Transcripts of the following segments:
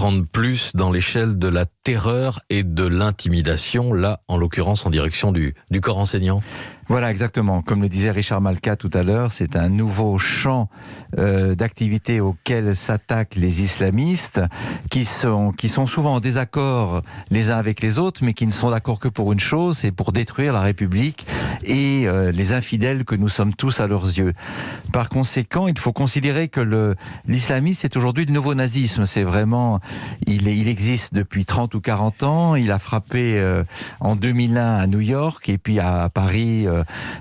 grande plus dans l'échelle de la terreur et de l'intimidation, là, en l'occurrence, en direction du corps enseignant? Voilà, exactement. Comme le disait Richard Malka tout à l'heure, c'est un nouveau champ d'activité auquel s'attaquent les islamistes, qui sont souvent en désaccord les uns avec les autres, mais qui ne sont d'accord que pour une chose, c'est pour détruire la République et les infidèles que nous sommes tous à leurs yeux. Par conséquent, il faut considérer que l'islamisme est aujourd'hui le nouveau nazisme. C'est vraiment, il existe depuis 30 ou 40 ans. Il a frappé en 2001 à New York et puis à Paris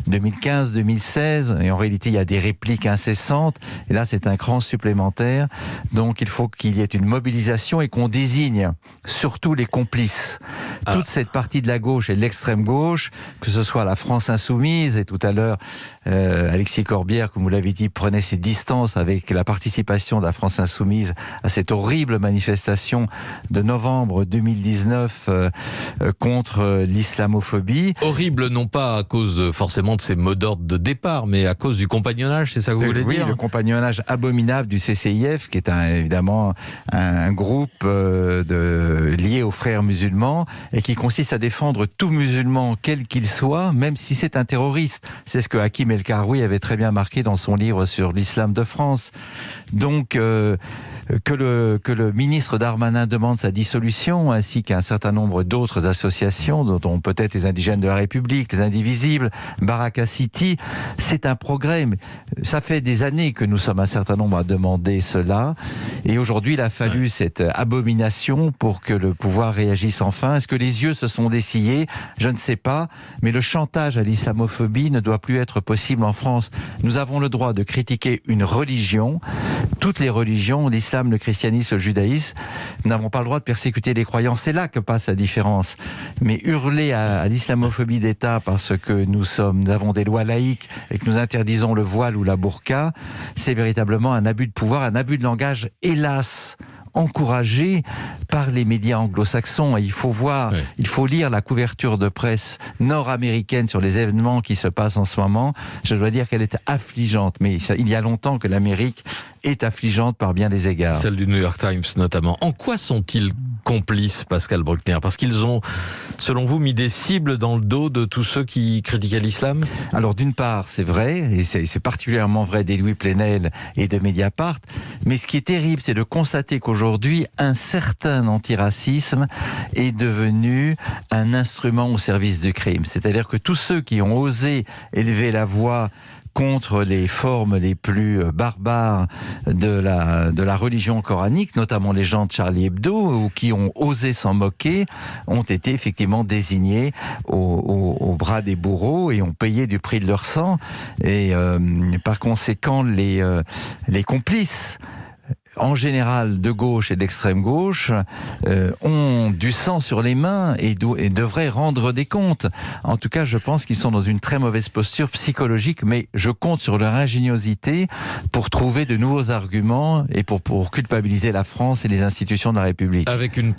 2015-2016, et en réalité il y a des répliques incessantes, et là c'est un cran supplémentaire. Donc il faut qu'il y ait une mobilisation et qu'on désigne surtout les complices. Toute cette partie de la gauche et de l'extrême gauche, que ce soit la France insoumise, et tout à l'heure Alexis Corbière, comme vous l'avez dit, prenait ses distances avec la participation de la France insoumise à cette horrible manifestation de novembre 2019 contre l'islamophobie. Horrible, non pas à cause forcément de ces mots d'ordre de départ, mais à cause du compagnonnage, c'est ça que vous voulez dire? Oui, le compagnonnage abominable du CCIF, qui est évidemment un groupe lié aux frères musulmans, et qui consiste à défendre tout musulman, quel qu'il soit, même si c'est un terroriste. C'est ce que Hakim El Karoui avait très bien marqué dans son livre sur l'islam de France. Donc, que le ministre Darmanin demande sa dissolution, ainsi qu'un certain nombre d'autres associations, dont peut-être les Indigènes de la République, les Indivisibles, Baraka City, c'est un progrès. Ça fait des années que nous sommes un certain nombre à demander cela, et aujourd'hui il a fallu cette abomination pour que le pouvoir réagisse enfin. Est-ce que les yeux se sont dessillés? Je ne sais pas, mais le chantage à l'islamophobie ne doit plus être possible en France. Nous avons le droit de critiquer une religion, toutes les religions, l'islam, le christianisme, le judaïsme. Nous n'avons pas le droit de persécuter les croyants. C'est là que passe la différence. Mais hurler à l'islamophobie d'État parce que nous avons des lois laïques et que nous interdisons le voile ou la burqa, c'est véritablement un abus de pouvoir, un abus de langage, hélas, encouragé par les médias anglo-saxons. Et il faut voir, il faut lire la couverture de presse nord-américaine sur les événements qui se passent en ce moment. Je dois dire qu'elle est affligeante, mais il y a longtemps que l'Amérique est affligeante par bien des égards. Celle du New York Times notamment. En quoi sont-ils complices, Pascal Bruckner? Parce qu'ils ont, selon vous, mis des cibles dans le dos de tous ceux qui critiquaient l'islam? Alors d'une part, c'est vrai, et c'est particulièrement vrai des Louis Plenel et de Mediapart, mais ce qui est terrible, c'est de constater qu'aujourd'hui, un certain antiracisme est devenu un instrument au service du crime. C'est-à-dire que tous ceux qui ont osé élever la voix contre les formes les plus barbares de la religion coranique, notamment les gens de Charlie Hebdo, ou qui ont osé s'en moquer, ont été effectivement désignés au bras des bourreaux et ont payé du prix de leur sang. Et par conséquent, les complices, en général de gauche et d'extrême gauche, ont du sang sur les mains et devraient rendre des comptes. En tout cas, je pense qu'ils sont dans une très mauvaise posture psychologique, mais je compte sur leur ingéniosité pour trouver de nouveaux arguments et pour culpabiliser la France et les institutions de la République. Avec une